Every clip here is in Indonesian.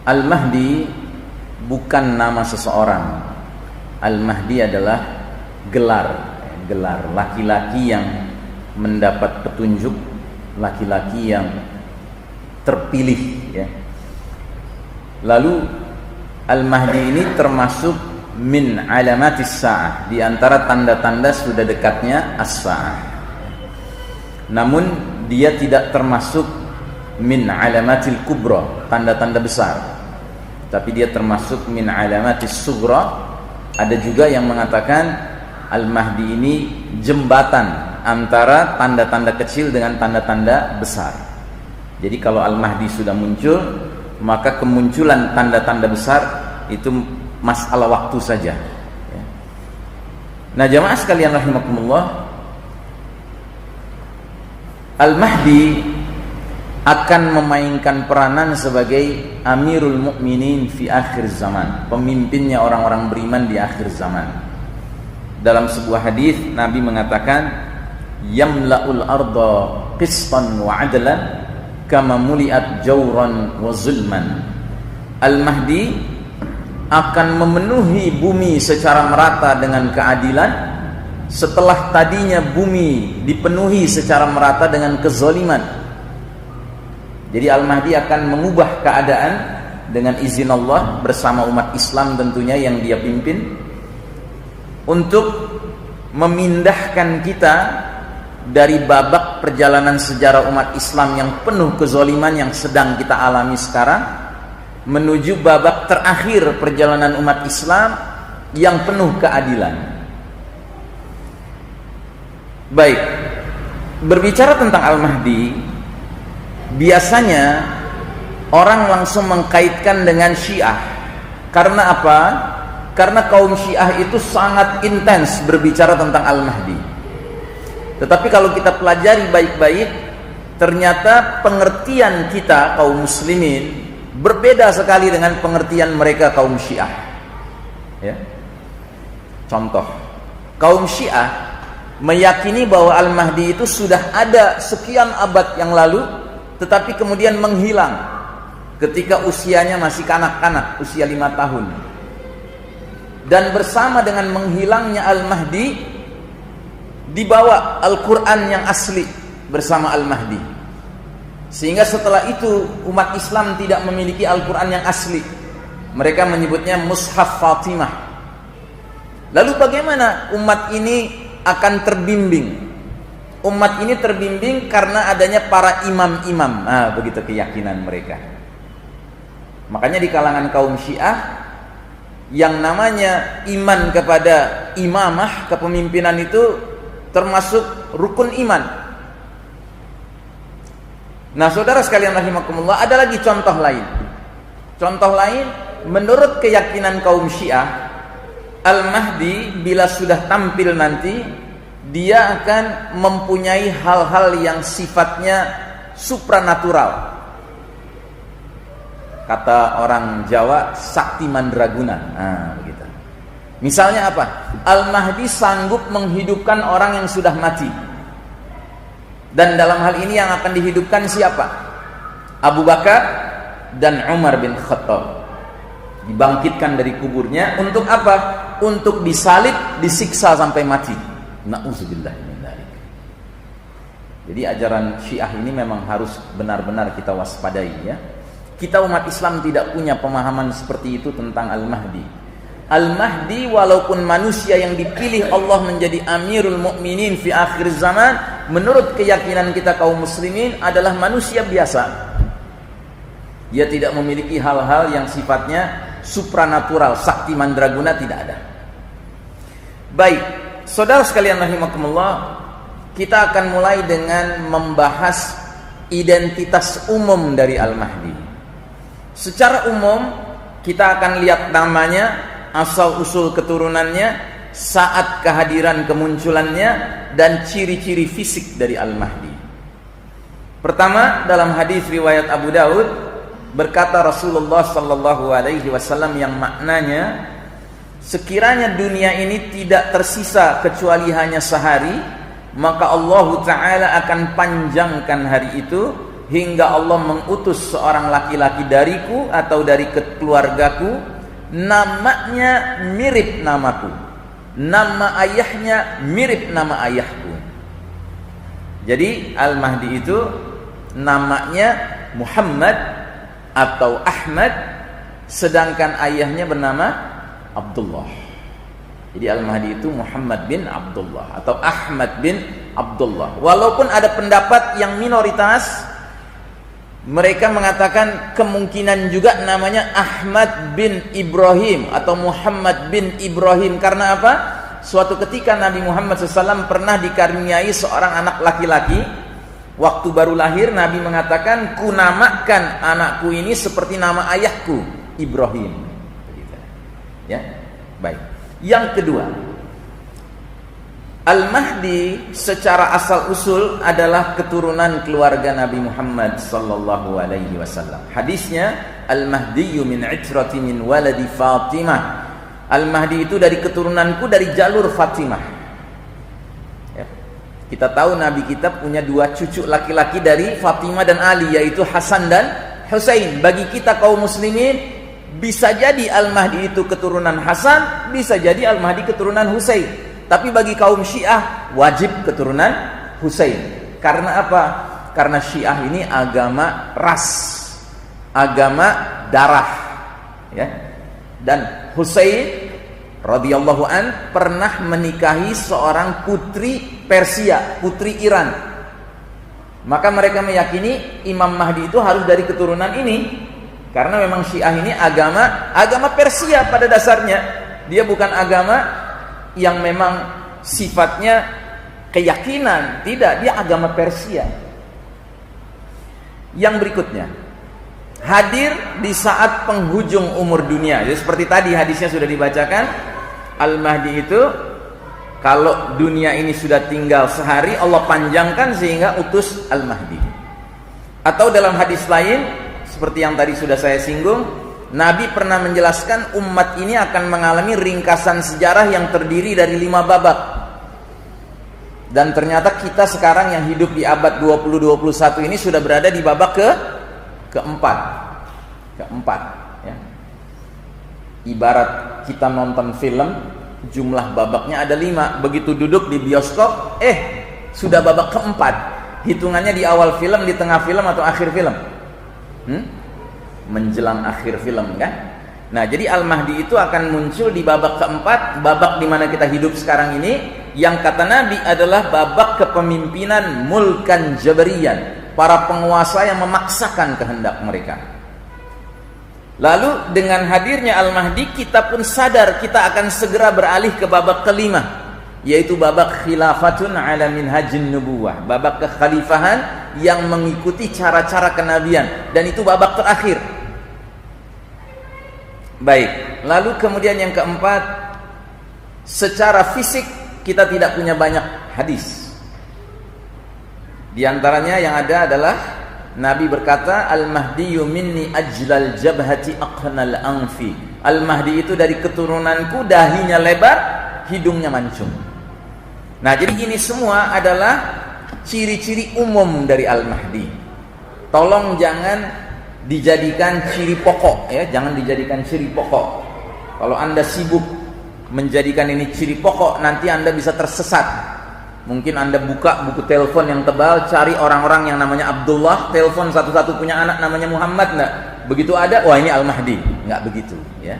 Al-Mahdi bukan nama seseorang. Al-Mahdi adalah gelar laki-laki yang mendapat petunjuk, laki-laki yang terpilih, ya. Lalu Al-Mahdi ini termasuk min alamatis sa'ah, di antara tanda-tanda sudah dekatnya as-sa'ah. Namun dia tidak termasuk min alamatil kubra, tanda-tanda besar. Tapi dia termasuk min alamatis sughra. Ada juga yang mengatakan Al-Mahdi ini jembatan antara tanda-tanda kecil dengan tanda-tanda besar. Jadi kalau Al-Mahdi sudah muncul, maka kemunculan tanda-tanda besar itu masalah waktu saja. Nah, jamaah sekalian rahimakumullah, Al-Mahdi akan memainkan peranan sebagai Amirul Mukminin fi akhir zaman, pemimpinnya orang-orang beriman di akhir zaman. Dalam sebuah hadis Nabi mengatakan, yamla'ul arda qistan wa adlan kama muliat jawran wa zulman. Al-Mahdi akan memenuhi bumi secara merata dengan keadilan, setelah tadinya bumi dipenuhi secara merata dengan kezaliman. Jadi Al-Mahdi akan mengubah keadaan dengan izin Allah bersama umat Islam tentunya yang dia pimpin, untuk memindahkan kita dari babak perjalanan sejarah umat Islam yang penuh kezaliman yang sedang kita alami sekarang, menuju babak terakhir perjalanan umat Islam yang penuh keadilan. Baik, berbicara tentang Al-Mahdi, biasanya orang langsung mengkaitkan dengan Syiah. Karena apa? Karena kaum Syiah itu sangat intens berbicara tentang Al-Mahdi. Tetapi kalau kita pelajari baik-baik, ternyata pengertian kita kaum muslimin berbeda sekali dengan pengertian mereka kaum Syiah, ya. Contoh, kaum Syiah meyakini bahwa Al-Mahdi itu sudah ada sekian abad yang lalu, tetapi kemudian menghilang ketika usianya masih kanak-kanak, usia 5 tahun. Dan bersama dengan menghilangnya Al-Mahdi, dibawa Al-Quran yang asli bersama Al-Mahdi. Sehingga setelah itu umat Islam tidak memiliki Al-Quran yang asli. Mereka menyebutnya Mushaf Fatimah. Lalu bagaimana umat ini akan terbimbing? Umat ini terbimbing karena adanya para imam-imam. Nah, begitu keyakinan mereka. Makanya di kalangan kaum Syiah, yang namanya iman kepada imamah, kepemimpinan itu termasuk rukun iman. Nah, saudara sekalian rahimakumullah, ada lagi contoh lain. Contoh lain, menurut keyakinan kaum Syiah, Al-Mahdi bila sudah tampil nanti, dia akan mempunyai hal-hal yang sifatnya supranatural. Kata orang Jawa, sakti mandraguna. Nah, begitu. Misalnya apa? Al-Mahdi sanggup menghidupkan orang yang sudah mati. Dan dalam hal ini yang akan dihidupkan siapa? Abu Bakar dan Umar bin Khattab. Dibangkitkan dari kuburnya untuk apa? Untuk disalib, disiksa sampai mati. Na'udzubillah min dzalik. Jadi ajaran Syiah ini memang harus benar-benar kita waspadai, ya. Kita umat Islam tidak punya pemahaman seperti itu tentang Al-Mahdi. Al-Mahdi walaupun manusia yang dipilih Allah menjadi Amirul Mukminin fi akhir zaman, menurut keyakinan kita kaum muslimin adalah manusia biasa. Dia tidak memiliki hal-hal yang sifatnya supranatural, sakti mandraguna, tidak ada. Baik, saudara sekalian rahimakumullah, kita akan mulai dengan membahas identitas umum dari Al-Mahdi. Secara umum kita akan lihat namanya, asal-usul keturunannya, saat kehadiran kemunculannya, dan ciri-ciri fisik dari Al-Mahdi. Pertama, dalam hadis riwayat Abu Daud, berkata Rasulullah sallallahu alaihi wasallam yang maknanya, sekiranya dunia ini tidak tersisa kecuali hanya sehari, maka Allah Ta'ala akan panjangkan hari itu hingga Allah mengutus seorang laki-laki dariku atau dari keluargaku, namanya mirip namaku, nama ayahnya mirip nama ayahku. Jadi Al-Mahdi itu namanya Muhammad atau Ahmad, sedangkan ayahnya bernama Abdullah. Jadi Al-Mahdi itu Muhammad bin Abdullah atau Ahmad bin Abdullah. Walaupun ada pendapat yang minoritas, mereka mengatakan kemungkinan juga namanya Ahmad bin Ibrahim atau Muhammad bin Ibrahim. Karena apa? Suatu ketika Nabi Muhammad SAW pernah dikaruniai seorang anak laki-laki. Waktu baru lahir, Nabi mengatakan, ku namakan anakku ini seperti nama ayahku, Ibrahim. Ya, baik. Yang kedua, Al-Mahdi secara asal usul adalah keturunan keluarga Nabi Muhammad sallallahu alaihi wasallam. Hadisnya, Al-Mahdi min itrati min waladi Fatimah. Al-Mahdi itu dari keturunanku, dari jalur Fatimah. Ya. Kita tahu Nabi kita punya dua cucu laki-laki dari Fatimah dan Ali, yaitu Hasan dan Husain. Bagi kita kaum muslimin, bisa jadi Al-Mahdi itu keturunan Hasan, bisa jadi Al-Mahdi keturunan Husain. Tapi bagi kaum Syiah wajib keturunan Husain. Karena apa? Karena Syiah ini agama ras, agama darah, ya. Dan Husain radhiyallahu an pernah menikahi seorang putri Persia, putri Iran. Maka mereka meyakini Imam Mahdi itu harus dari keturunan ini. Karena memang Syiah ini agama Persia pada dasarnya. Dia bukan agama yang memang sifatnya keyakinan, tidak, dia agama Persia. Yang berikutnya, hadir di saat penghujung umur dunia. Jadi seperti tadi hadisnya sudah dibacakan, Al-Mahdi itu kalau dunia ini sudah tinggal sehari, Allah panjangkan sehingga utus Al-Mahdi. Atau dalam hadis lain, seperti yang tadi sudah saya singgung, Nabi pernah menjelaskan umat ini akan mengalami ringkasan sejarah yang terdiri dari 5 babak. Dan ternyata kita sekarang yang hidup di abad 20-21 ini sudah berada di babak keempat. Ya. Ibarat kita nonton film, jumlah babaknya ada 5. Begitu duduk di bioskop, sudah babak keempat. Hitungannya di awal film, di tengah film, atau akhir film? Menjelang akhir film, kan? Nah, jadi Al-Mahdi itu akan muncul di babak keempat, babak di mana kita hidup sekarang ini, yang kata Nabi adalah babak kepemimpinan mulkan jabariyan, para penguasa yang memaksakan kehendak mereka. Lalu dengan hadirnya Al-Mahdi, kita pun sadar kita akan segera beralih ke babak kelima, yaitu babak khilafatun ala minhajin nubuwah, babak kekhalifahan yang mengikuti cara-cara kenabian, dan itu babak terakhir. Baik, lalu kemudian yang keempat, secara fisik kita tidak punya banyak hadis. Di antaranya yang ada adalah Nabi berkata, Al-Mahdiyu minni ajlal jabhati aqnal anfi. Al-Mahdi itu dari keturunanku, dahinya lebar, hidungnya mancung. Nah, jadi ini semua adalah ciri-ciri umum dari Al-Mahdi. Tolong jangan dijadikan ciri pokok, ya, jangan dijadikan ciri pokok. Kalau Anda sibuk menjadikan ini ciri pokok, nanti Anda bisa tersesat. Mungkin Anda buka buku telepon yang tebal, cari orang-orang yang namanya Abdullah, telepon satu-satu punya anak namanya Muhammad, enggak. Begitu ada, wah ini Al-Mahdi. Enggak begitu, ya.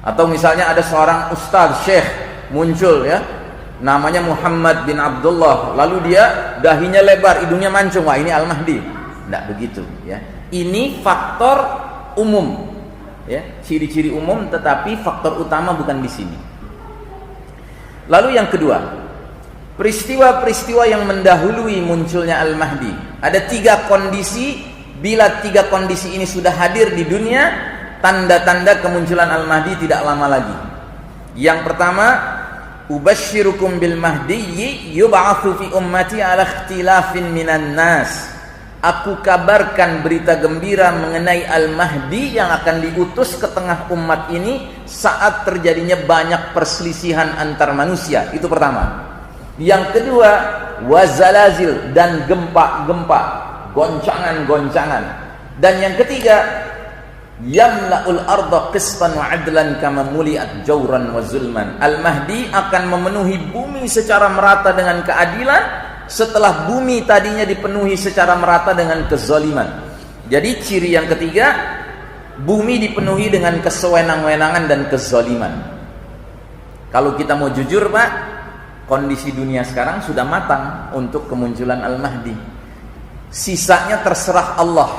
Atau misalnya ada seorang ustaz, syekh muncul, ya, namanya Muhammad bin Abdullah, lalu dia dahinya lebar, hidungnya mancung, wah ini Al-Mahdi. Enggak begitu, ya. Ini faktor umum, ya, ciri-ciri umum, tetapi faktor utama bukan di sini. Lalu yang kedua, peristiwa-peristiwa yang mendahului munculnya Al-Mahdi. Ada 3 kondisi. Bila 3 kondisi ini sudah hadir di dunia, tanda-tanda kemunculan Al-Mahdi tidak lama lagi. Yang pertama, ubasyirukum bil mahdiyyi yub'atsu fi ummati ala ikhtilafin minan nas. Aku kabarkan berita gembira mengenai Al-Mahdi yang akan diutus ke tengah umat ini saat terjadinya banyak perselisihan antar manusia. Itu pertama. Yang kedua, wazalazil, dan gempa-gempa. goncangan-goncangan. Dan yang ketiga, yamla'ul arda qistan wa adlan kama muliat jawran wa zulman. Al-Mahdi akan memenuhi bumi secara merata dengan keadilan setelah bumi tadinya dipenuhi secara merata dengan kezaliman. Jadi ciri yang ketiga, bumi dipenuhi dengan kesewenang-wenangan dan kezaliman. Kalau kita mau jujur Pak, kondisi dunia sekarang sudah matang untuk kemunculan Al-Mahdi. Sisanya terserah Allah.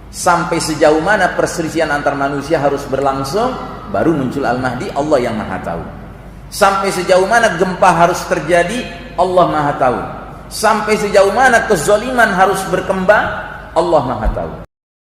Sampai sejauh mana perselisihan antar manusia harus berlangsung, baru muncul Al-Mahdi, Allah yang Maha tahu. Sampai sejauh mana gempa harus terjadi, Allah Maha tahu. Sampai sejauh mana kezaliman harus berkembang, Allah Maha tahu.